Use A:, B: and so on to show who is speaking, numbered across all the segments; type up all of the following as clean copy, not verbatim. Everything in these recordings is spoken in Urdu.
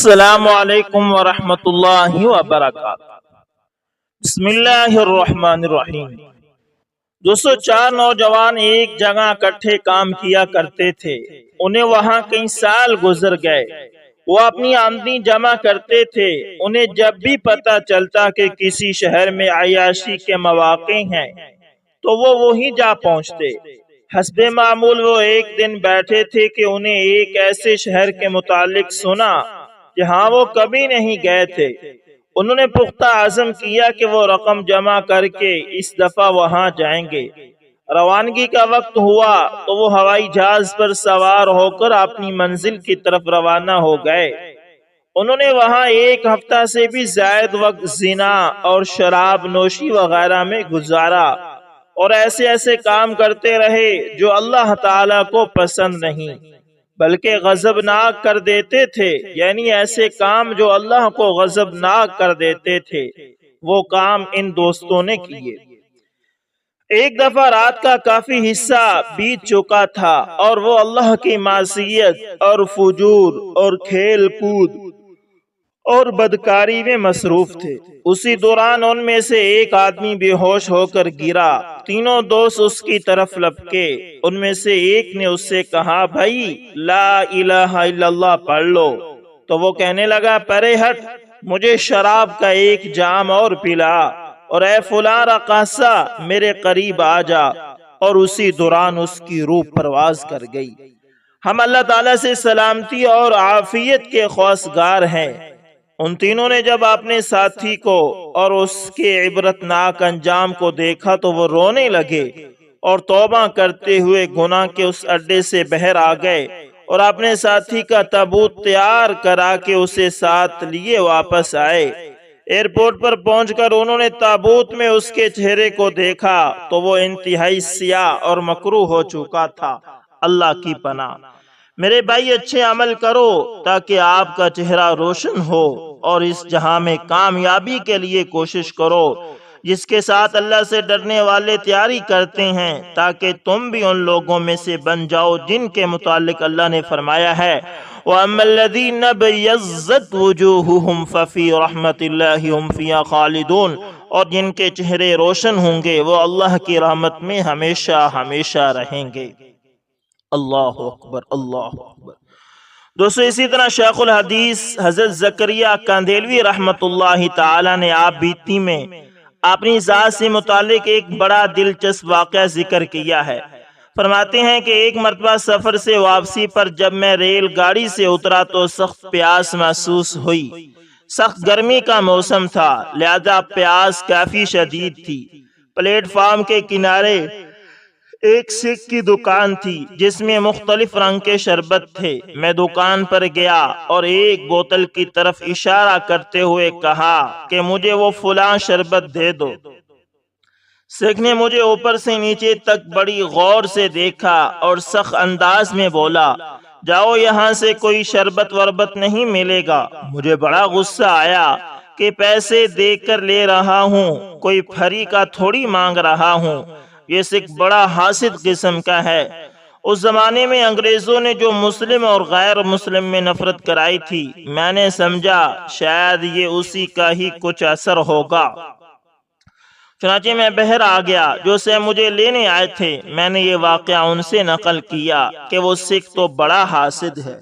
A: السلام علیکم ورحمۃ اللہ وبرکاتہ۔ بسم اللہ الرحمن الرحیم۔ دوستو، چار نوجوان ایک جگہ اکٹھے کام کیا کرتے تھے۔ انہیں وہاں کئی سال گزر گئے۔ وہ اپنی آمدنی جمع کرتے تھے۔ انہیں جب بھی پتہ چلتا کہ کسی شہر میں عیاشی کے مواقع ہیں تو وہ وہیں جا پہنچتے۔ حسب معمول وہ ایک دن بیٹھے تھے کہ انہیں ایک ایسے شہر کے متعلق سنا جہاں وہ کبھی نہیں گئے تھے۔ انہوں نے پختہ عزم کیا کہ وہ رقم جمع کر کے اس دفعہ وہاں جائیں گے۔ روانگی کا وقت ہوا تو وہ ہوائی جہاز پر سوار ہو کر اپنی منزل کی طرف روانہ ہو گئے۔ انہوں نے وہاں ایک ہفتہ سے بھی زائد وقت زنا اور شراب نوشی وغیرہ میں گزارا اور ایسے کام کرتے رہے جو اللہ تعالیٰ کو پسند نہیں بلکہ غضبناک کر دیتے تھے، یعنی ایسے کام جو اللہ کو غضبناک کر دیتے تھے، وہ کام ان دوستوں نے کیے۔ ایک دفعہ رات کا کافی حصہ بیت چکا تھا اور وہ اللہ کی معصیت اور فجور اور کھیل کود اور بدکاری میں مصروف تھے۔ اسی دوران ان میں سے ایک آدمی بے ہوش ہو کر گرا۔ تینوں دوست اس کی طرف لپکے۔ ان میں سے ایک نے اس سے کہا، بھائی لا الہ الا اللہ پڑھ لو۔ تو وہ کہنے لگا، پرے ہٹ، مجھے شراب کا ایک جام اور پلا، اور اے فلاں رقاصہ میرے قریب آ جا۔ اور اسی دوران اس کی روح پرواز کر گئی۔ ہم اللہ تعالیٰ سے سلامتی اور عافیت کے خواستگار ہیں۔ ان تینوں نے جب اپنے ساتھی کو اور اس کے عبرتناک انجام کو دیکھا تو وہ رونے لگے اور توبہ کرتے ہوئے گناہ کے اس اڈے سے باہر آ گئے اور اپنے ساتھی کا تابوت تیار کرا کے اسے ساتھ لیے واپس آئے۔ ایئرپورٹ پر پہنچ کر انہوں نے تابوت میں اس کے چہرے کو دیکھا تو وہ انتہائی سیاہ اور مکروہ ہو چکا تھا۔ اللہ کی پناہ۔ میرے بھائی، اچھے عمل کرو تاکہ آپ کا چہرہ روشن ہو، اور اس جہاں میں کامیابی کے لیے کوشش کرو جس کے ساتھ اللہ سے ڈرنے والے تیاری کرتے ہیں، تاکہ تم بھی ان لوگوں میں سے بن جاؤ جن کے متعلق اللہ نے فرمایا ہے، وَأَمَّا الَّذِينَ ابْيَضَّتْ وُجُوهُهُمْ فَفِي رَحْمَةِ اللَّهِ هُمْ فِيهَا خَالِدُونَ، اور جن کے چہرے روشن ہوں گے وہ اللہ کی رحمت میں ہمیشہ ہمیشہ رہیں گے۔ اللہ اکبر، اللہ اکبر۔ دوستو، اسی طرح شیخ الحدیث حضرت زکریا کاندھیلوی رحمت اللہ تعالی نے آپ بیتی میں اپنی ذات سے متعلق ایک بڑا دلچسپ واقعہ ذکر کیا ہے۔ فرماتے ہیں کہ ایک مرتبہ سفر سے واپسی پر جب میں ریل گاڑی سے اترا تو سخت پیاس محسوس ہوئی۔ سخت گرمی کا موسم تھا، لہذا پیاس کافی شدید تھی۔ پلیٹ فارم کے کنارے ایک سیک کی دکان تھی جس میں مختلف رنگ کے شربت تھے۔ میں دکان پر گیا اور ایک بوتل کی طرف اشارہ کرتے ہوئے کہا کہ مجھے وہ فلاں شربت دے دو۔ سیک نے مجھے اوپر سے نیچے تک بڑی غور سے دیکھا اور سخت انداز میں بولا، جاؤ، یہاں سے کوئی شربت وربت نہیں ملے گا۔ مجھے بڑا غصہ آیا کہ پیسے دے کر لے رہا ہوں، کوئی پھری کا تھوڑی مانگ رہا ہوں۔ یہ سکھ بڑا حاسد قسم کا ہے۔ اس زمانے میں انگریزوں نے جو مسلم اور غیر مسلم میں نفرت کرائی تھی، میں نے سمجھا شاید یہ اسی کا ہی کچھ اثر ہوگا۔ چنانچہ میں باہر آ گیا۔ جو سے مجھے لینے آئے تھے، میں نے یہ واقعہ ان سے نقل کیا کہ وہ سکھ تو بڑا حاسد ہے،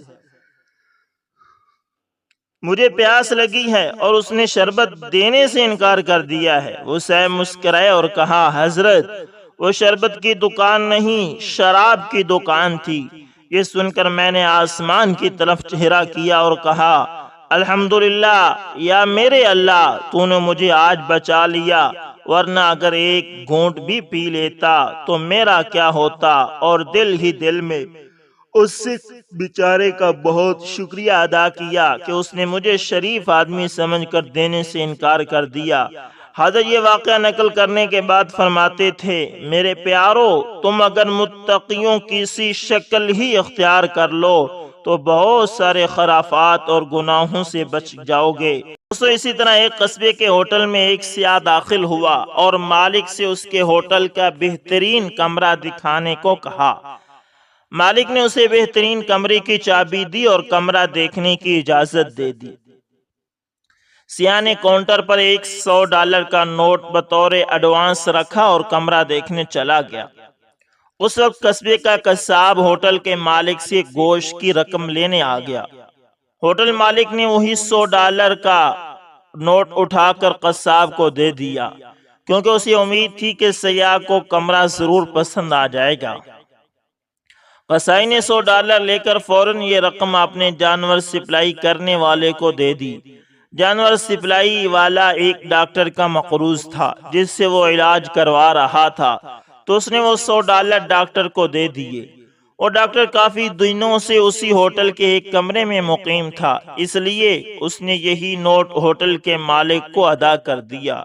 A: مجھے پیاس لگی ہے اور اس نے شربت دینے سے انکار کر دیا ہے۔ وہ سے مسکرائے اور کہا، حضرت، وہ شربت کی دکان نہیں، شراب کی دکان تھی۔ یہ سن کر میں نے آسمان کی طرف چہرہ کیا اور کہا، الحمدللہ، یا میرے اللہ، تو نے مجھے آج بچا لیا، ورنہ اگر ایک گھونٹ بھی پی لیتا تو میرا کیا ہوتا۔ اور دل ہی دل میں اس سکھ بیچارے کا بہت شکریہ ادا کیا کہ اس نے مجھے شریف آدمی سمجھ کر دینے سے انکار کر دیا۔ حضرت یہ واقعہ نقل کرنے کے بعد فرماتے تھے، میرے پیارو، تم اگر متقیوں کی سی شکل ہی اختیار کر لو تو بہت سارے خرافات اور گناہوں سے بچ جاؤ گے۔ دوستو، اسی طرح ایک قصبے کے ہوٹل میں ایک سیاح داخل ہوا اور مالک سے اس کے ہوٹل کا بہترین کمرہ دکھانے کو کہا۔ مالک نے اسے بہترین کمرے کی چابی دی اور کمرہ دیکھنے کی اجازت دے دی۔ سیاح نے کاؤنٹر پر $100 کا نوٹ بطور ایڈوانس رکھا اور کمرہ دیکھنے چلا گیا۔ اس وقت قصبے کا قصاب ہوٹل کے مالک سے گوشت کی رقم لینے آ گیا۔ ہوٹل مالک نے وہی $100 کا نوٹ اٹھا کر قصاب کو دے دیا، کیونکہ اسے امید تھی کہ سیاح کو کمرہ ضرور پسند آ جائے گا۔ قصائی نے $100 لے کر فوراً یہ رقم اپنے جانور سپلائی کرنے والے کو دے دی۔ جانور سپلائی والا ایک ڈاکٹر کا مقروض تھا جس سے وہ علاج کروا رہا تھا، تو اس نے وہ $100 ڈاکٹر کو دے دیے۔ وہ ڈاکٹر کافی دنوں سے اسی ہوٹل کے ایک کمرے میں مقیم تھا، اس لیے اس نے یہی نوٹ ہوٹل کے مالک کو ادا کر دیا۔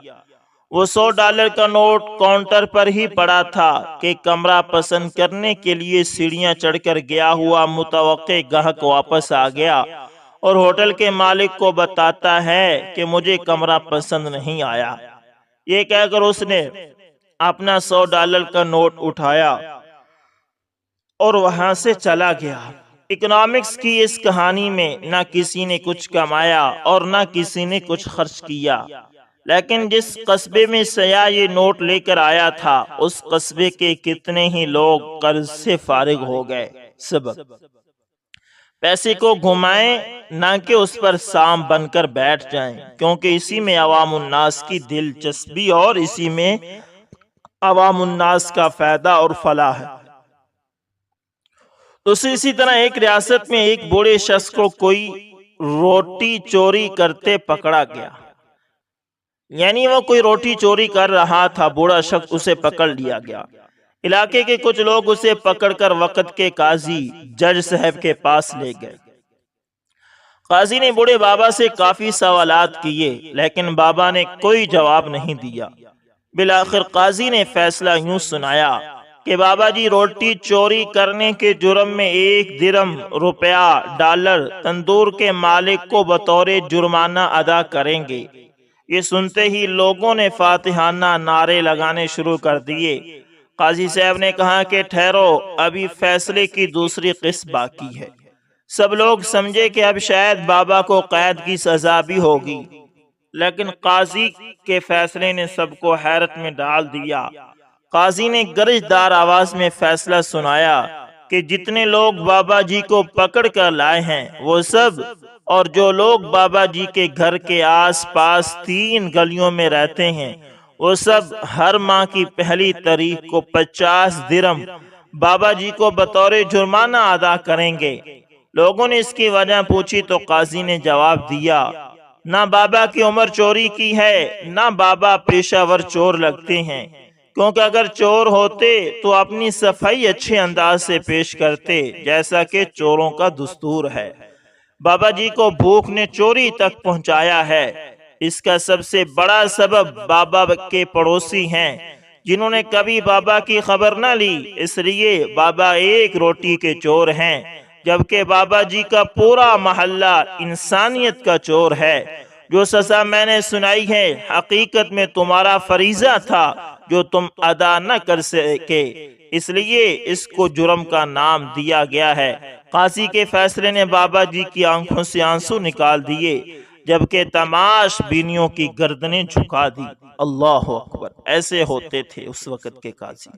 A: وہ $100 کا نوٹ کاؤنٹر پر ہی پڑا تھا کہ کمرہ پسند کرنے کے لیے سیڑھیاں چڑھ کر گیا ہوا متوقع گاہک واپس آ گیا اور ہوٹل کے مالک کو بتاتا ہے کہ مجھے کمرہ پسند نہیں آیا۔ یہ کہہ کر اس نے اپنا $100 کا نوٹ اٹھایا اور وہاں سے چلا گیا۔ اکنامکس کی اس کہانی میں نہ کسی نے کچھ کمایا اور نہ کسی نے کچھ خرچ کیا، لیکن جس قصبے میں سیاح یہ نوٹ لے کر آیا تھا اس قصبے کے کتنے ہی لوگ قرض سے فارغ ہو گئے۔ سبب پیسے کو گھمائیں نہ کہ اس پر سام بن کر بیٹھ جائیں، کیونکہ اسی میں عوام الناس کی دلچسپی اور اسی میں عوام الناس کا فائدہ اور فلاح ہے۔ تو اسی طرح ایک ریاست میں ایک بوڑھے شخص کو کوئی روٹی چوری کرتے پکڑا گیا، یعنی وہ کوئی روٹی چوری کر رہا تھا، بوڑھا شخص اسے پکڑ لیا گیا۔ علاقے کے کچھ لوگ اسے پکڑ کر وقت کے قاضی جج صاحب کے پاس لے گئے۔ قاضی نے بوڑھے بابا سے کافی سوالات کیے، لیکن بابا نے کوئی جواب نہیں دیا۔ بالآخر قاضی نے فیصلہ یوں سنایا کہ بابا جی روٹی چوری کرنے کے جرم میں 1 درہم $1 تندور کے مالک کو بطور جرمانہ ادا کریں گے۔ یہ سنتے ہی لوگوں نے فاتحانہ نعرے لگانے شروع کر دیے۔ قاضی صاحب نے کہا کہ ٹھہرو، ابھی فیصلے کی دوسری قسط باقی ہے۔ سب لوگ سمجھے کہ اب شاید بابا کو قید کی سزا بھی ہوگی، لیکن قاضی کے فیصلے نے سب کو حیرت میں ڈال دیا۔ قاضی نے گرج دار آواز میں فیصلہ سنایا کہ جتنے لوگ بابا جی کو پکڑ کر لائے ہیں وہ سب، اور جو لوگ بابا جی کے گھر کے آس پاس 3 گلیوں میں رہتے ہیں وہ سب ہر ماہ کی پہلی تاریخ کو 50 درہم بابا جی کو بطور جرمانہ ادا کریں گے۔ لوگوں نے اس کی وجہ پوچھی تو قاضی نے جواب دیا، نہ بابا کی عمر چوری کی ہے، نہ بابا پیشہ ور چور لگتے ہیں، کیونکہ اگر چور ہوتے تو اپنی صفائی اچھے انداز سے پیش کرتے، جیسا کہ چوروں کا دستور ہے۔ بابا جی کو بھوک نے چوری تک پہنچایا ہے۔ اس کا سب سے بڑا سبب بابا کے پڑوسی ہیں جنہوں نے کبھی بابا کی خبر نہ لی، اس لیے بابا ایک روٹی کے چور ہیں، جبکہ بابا جی کا پورا محلہ انسانیت کا چور ہے۔ جو سزا میں نے سنائی ہے حقیقت میں تمہارا فریضہ تھا جو تم ادا نہ کر سکے، اس لیے اس کو جرم کا نام دیا گیا ہے۔ قاضی کے فیصلے نے بابا جی کی آنکھوں سے آنسو نکال دیے، جبکہ تماش بینیوں کی گردنیں جھکا دی۔ اللہ اکبر! ایسے ہوتے تھے اس وقت کے قاضی۔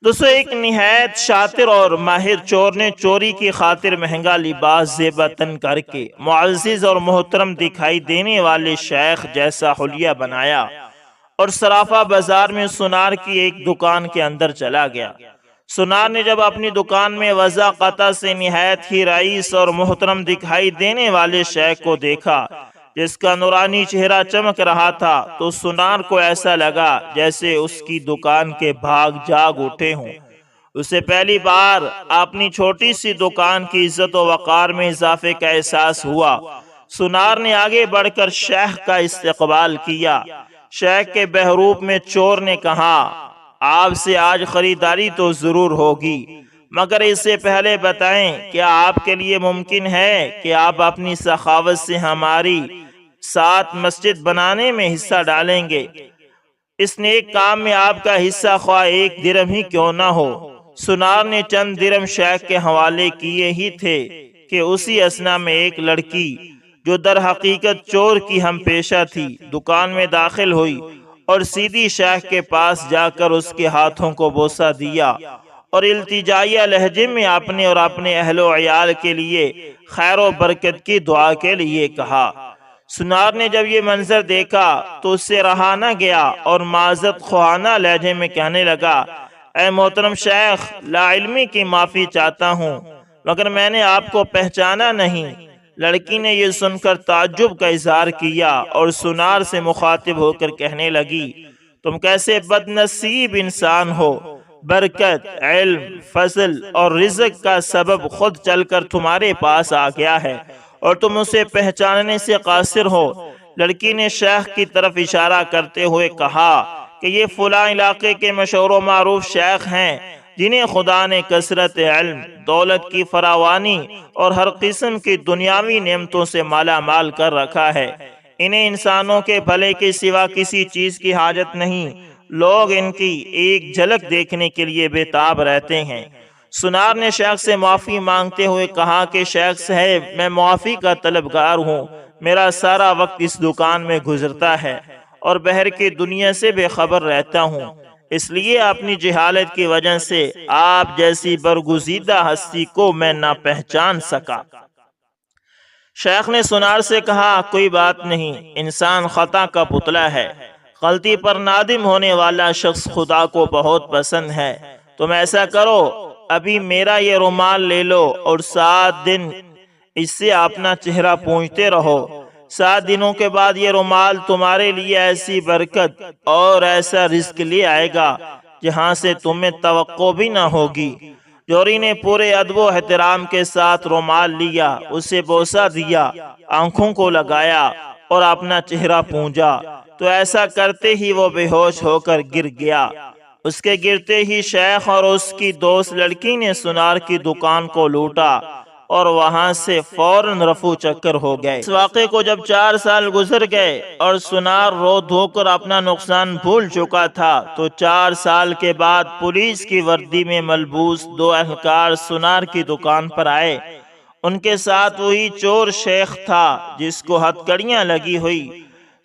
A: دوستو، ایک نہایت شاطر اور ماہر چور نے چوری کی خاطر مہنگا لباس زیبا تن کر کے معزز اور محترم دکھائی دینے والے شیخ جیسا حلیہ بنایا اور صرافہ بازار میں سونار کی ایک دکان کے اندر چلا گیا۔ سونار نے جب اپنی دکان میں وضع قطع سے نہایت ہی رئیس اور محترم دکھائی دینے والے شیخ کو دیکھا جس کا نورانی چہرہ چمک رہا تھا، تو سونار کو ایسا لگا جیسے اس کی دکان کے بھاگ جاگ اٹھے ہوں۔ اسے پہلی بار اپنی چھوٹی سی دکان کی عزت و وقار میں اضافے کا احساس ہوا۔ سونار نے آگے بڑھ کر شیخ کا استقبال کیا۔ شیخ کے بحروب میں چور نے کہا، آپ سے آج خریداری تو ضرور ہوگی، مگر اس سے پہلے بتائیں کیا آپ کے لیے ممکن ہے کہ آپ اپنی سخاوت سے ہماری ساتھ مسجد بنانے میں حصہ ڈالیں گے؟ اس نیک کام میں آپ کا حصہ خواہ 1 درہم ہی کیوں نہ ہو۔ سنار نے چند درم شیخ کے حوالے کیے ہی تھے کہ اسی اثنا میں ایک لڑکی جو در حقیقت چور کی ہم پیشہ تھی دکان میں داخل ہوئی اور سیدھی شیخ کے پاس جا کر اس کے ہاتھوں کو بوسہ دیا اور التجائیہ لہجے میں اپنے اور اپنے اہل و عیال کے لیے خیر و برکت کی دعا کے لیے کہا۔ سنار نے جب یہ منظر دیکھا تو اس سے رہا نہ گیا اور معذرت خواہانہ لہجے میں کہنے لگا، اے محترم شیخ، لا علمی کی معافی چاہتا ہوں مگر میں نے آپ کو پہچانا نہیں۔ لڑکی نے یہ سن کر تعجب کا اظہار کیا اور سنار سے مخاطب ہو کر کہنے لگی، تم کیسے بد نصیب انسان ہو، برکت، علم، فضل اور رزق کا سبب خود چل کر تمہارے پاس آ گیا ہے اور تم اسے پہچاننے سے قاصر ہو۔ لڑکی نے شیخ کی طرف اشارہ کرتے ہوئے کہا کہ یہ فلاں علاقے کے مشہور و معروف شیخ ہیں جنہیں خدا نے کثرت علم، دولت کی فراوانی اور ہر قسم کی دنیاوی نعمتوں سے مالا مال کر رکھا ہے۔ انہیں انسانوں کے بھلے کے سوا کسی چیز کی حاجت نہیں، لوگ ان کی ایک جھلک دیکھنے کے لیے بے تاب رہتے ہیں۔ سنار نے شیخ سے معافی مانگتے ہوئے کہا کہ شیخ صاحب، میں معافی کا طلبگار ہوں، میرا سارا وقت اس دکان میں گزرتا ہے اور بہر کی دنیا سے بے خبر رہتا ہوں، اس لیے اپنی جہالت کی وجہ سے آپ جیسی برگزیدہ ہستی کو میں نہ پہچان سکا۔ شیخ نے سنار سے کہا، کوئی بات نہیں، انسان خطا کا پتلا ہے، غلطی پر نادم ہونے والا شخص خدا کو بہت پسند ہے۔ تم ایسا کرو، ابھی میرا یہ رومال لے لو اور 7 دن اس سے اپنا چہرہ پونچھتے رہو۔ 7 دنوں کے بعد یہ رومال تمہارے لیے ایسی برکت اور ایسا رزق لے آئے گا جہاں سے تمہیں توقع بھی نہ ہوگی۔ جوہری نے پورے ادب و احترام کے ساتھ رومال لیا، اسے بوسہ دیا، آنکھوں کو لگایا اور اپنا چہرہ پونجا تو ایسا کرتے ہی وہ بے ہوش ہو کر گر گیا۔ اس کے گرتے ہی شیخ اور اس کی دوست لڑکی نے سنار کی دکان کو لوٹا اور وہاں سے فوراً رفو چکر ہو گئے۔ اس واقعے کو جب 4 سال گزر گئے اور سنار رو دھو کر اپنا نقصان بھول چکا تھا تو 4 سال کے بعد پولیس کی وردی میں ملبوس 2 اہلکار سنار کی دکان پر آئے۔ ان کے ساتھ وہی چور شیخ تھا جس کو ہتھکڑیاں لگی ہوئی۔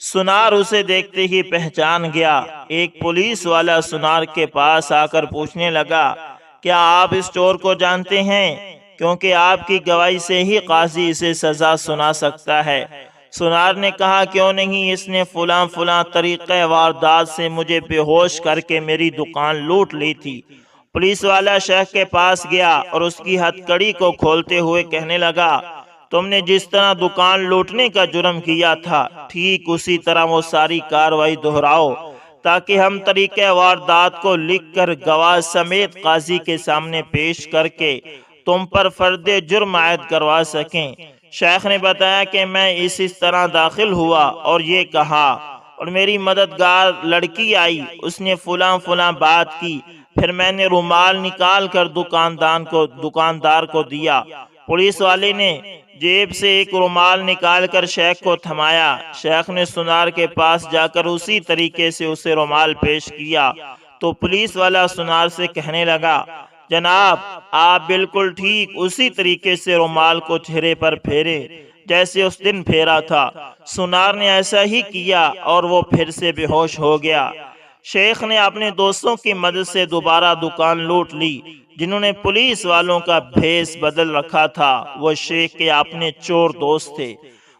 A: سنار اسے دیکھتے ہی پہچان گیا۔ ایک پولیس والا سنار کے پاس آ کر پوچھنے لگا، کیا آپ اس چور کو جانتے ہیں؟ کیونکہ آپ کی گواہی سے ہی قاضی اسے سزا سنا سکتا ہے۔ سنار نے کہا، کیوں نہیں، اس نے فلاں طریقہ واردات سے مجھے بے ہوش کر کے میری دکان لوٹ لی تھی۔ پولیس والا شیخ کے پاس گیا اور اس کی ہتھکڑی کو کھولتے ہوئے کہنے لگا، تم نے جس طرح دکان لوٹنے کا جرم کیا تھا ٹھیک اسی طرح وہ ساری کاروائی دہراؤ تاکہ ہم طریقہ واردات کو لکھ کر گواہ سمیت قاضی کے سامنے پیش کر کے تم پر فرد جرم عائد کروا سکیں۔ شیخ نے بتایا کہ میں اس طرح داخل ہوا اور یہ کہا اور میری مددگار لڑکی آئی، اس نے فلاں بات کی، پھر میں نے رومال نکال کر دکاندار کو دیا۔ پولیس والے نے جیب سے ایک رومال نکال کر شیخ کو تھمایا۔ شیخ نے سنار کے پاس جا کر اسی طریقے سے اسے رومال پیش کیا تو پولیس والا سنار سے کہنے لگا، جناب آپ بالکل ٹھیک اسی طریقے سے رومال کو چہرے پر پھیرے جیسے اس دن پھیرا تھا۔ سنار نے ایسا ہی کیا اور وہ پھر سے بے ہوش ہو گیا۔ شیخ نے اپنے دوستوں کی مدد سے دوبارہ دکان لوٹ لی۔ جنہوں نے پولیس والوں کا بھیس بدل رکھا تھا وہ شیخ کے اپنے چور دوست تھے۔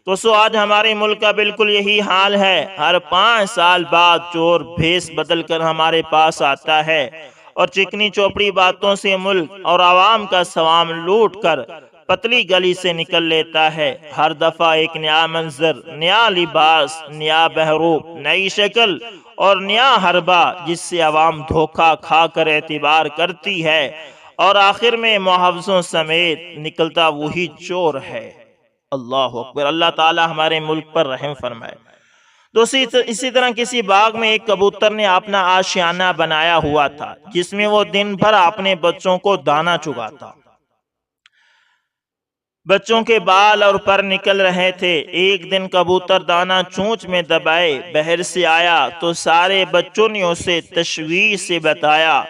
A: تو آج ہمارے ملک کا بالکل یہی حال ہے۔ ہر 5 سال بعد چور بھیس بدل کر ہمارے پاس آتا ہے اور چکنی چوپڑی باتوں سے ملک اور عوام کا سوام لوٹ کر پتلی گلی سے نکل لیتا ہے۔ ہر دفعہ ایک نیا منظر، نیا لباس، نیا بہروپ، نئی شکل اور نیا حربہ جس سے عوام دھوکہ کھا کر اعتبار کرتی ہے اور آخر میں محافظوں سمیت نکلتا وہی چور ہے۔ اللہ اکبر۔ اللہ تعالی ہمارے ملک پر رحم فرمائے۔ تو اسی طرح کسی باغ میں ایک کبوتر نے اپنا آشیانہ بنایا ہوا تھا جس میں وہ دن بھر اپنے بچوں کو دانا چگاتا۔ بچوں کے بال اور پر نکل رہے تھے۔ ایک دن کبوتر دانا چونچ میں دبائے باہر سے آیا تو سارے بچوں نے اسے تشویش سے بتایا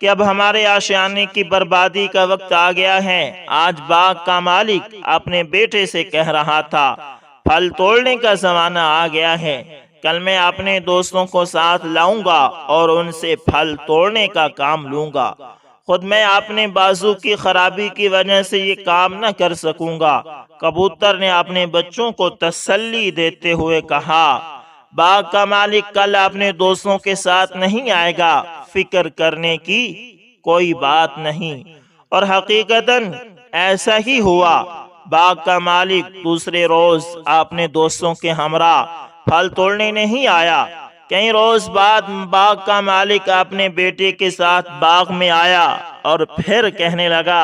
A: کہ اب ہمارے آشیانے کی بربادی کا وقت آ گیا ہے۔ آج باغ کا مالک اپنے بیٹے سے کہہ رہا تھا پھل توڑنے کا زمانہ آ گیا ہے، کل میں اپنے دوستوں کو ساتھ لاؤں گا اور ان سے پھل توڑنے کا کام لوں گا، خود میں اپنے بازو کی خرابی کی وجہ سے یہ کام نہ کر سکوں گا۔ کبوتر نے اپنے بچوں کو تسلی دیتے ہوئے کہا باغ کا مالک کل اپنے دوستوں کے ساتھ نہیں آئے گا، فکر کرنے کی کوئی بات نہیں۔ اور حقیقتاً ایسا ہی ہوا، باغ کا مالک دوسرے روز اپنے دوستوں کے ہمراہ پھل توڑنے نہیں آیا۔ کئی روز بعد باغ کا مالک اپنے بیٹے کے ساتھ باغ میں آیا اور پھر کہنے لگا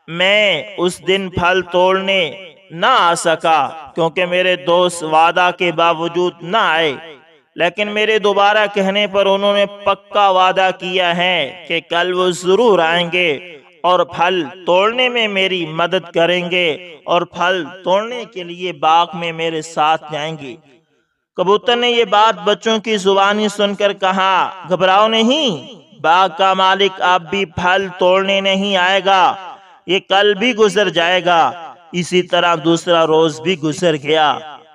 A: میں اس دن پھل توڑنے نہ آ سکا کیونکہ میرے دوست وعدہ کے باوجود نہ آئے، لیکن میرے دوبارہ کہنے پر انہوں نے پکا وعدہ کیا ہے کہ کل وہ ضرور آئیں گے اور پھل توڑنے میں میری مدد کریں گے اور پھل توڑنے کے لیے باغ میں میرے ساتھ جائیں گے۔ کبوتر نے یہ بات بچوں کی زبانی سن کر کہا گھبراؤ نہیں، باغ کا مالک اب بھی پھل توڑنے نہیں آئے گا، یہ کل بھی گزر جائے گا۔ اسی طرح دوسرا روز بھی گزر گیا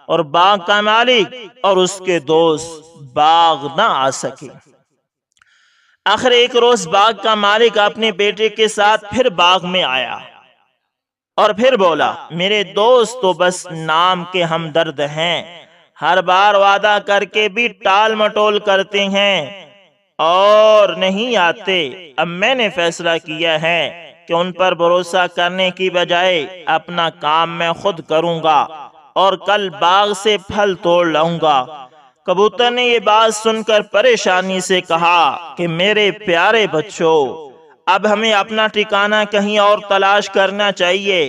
A: اور باغ کا مالک اور اس کے دوست باغ نہ آ سکے۔ آخر ایک روز باغ کا مالک اپنے بیٹے کے ساتھ پھر باغ میں آیا اور پھر بولا میرے دوست تو بس نام کے ہمدرد ہیں، ہر بار وعدہ کر کے بھی ٹال مٹول کرتے ہیں اور نہیں آتے۔ اب میں نے فیصلہ کیا ہے کہ ان پر بھروسہ کرنے کی بجائے اپنا کام میں خود کروں گا اور کل باغ سے پھل توڑ لاؤں گا۔ کبوتر نے یہ بات سن کر پریشانی سے کہا کہ میرے پیارے بچوں، اب ہمیں اپنا ٹھکانہ کہیں اور تلاش کرنا چاہیے۔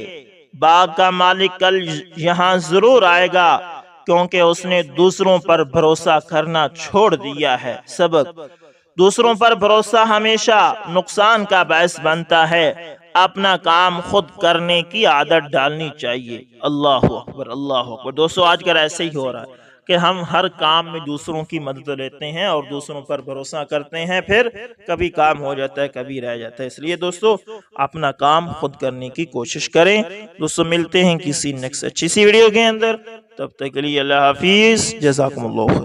A: باغ کا مالک کل یہاں ضرور آئے گا کیونکہ اس نے دوسروں پر بھروسہ کرنا چھوڑ دیا ہے۔ سبق: دوسروں پر بھروسہ ہمیشہ نقصان کا باعث بنتا ہے، اپنا کام خود کرنے کی عادت ڈالنی چاہیے۔ اللہ اکبر، اللہ اکبر۔ دوستو آج کل ایسے ہی ہو رہا ہے کہ ہم ہر کام میں دوسروں کی مدد لیتے ہیں اور دوسروں پر بھروسہ کرتے ہیں، پھر کبھی کام ہو جاتا ہے کبھی رہ جاتا ہے۔ اس لیے دوستو اپنا کام خود کرنے کی کوشش کریں۔ دوستو ملتے ہیں کسی نیکسٹ اچھی سی ویڈیو کے اندر، تب تک کے لیے اللہ حافظ، جزاکم اللہ خیر۔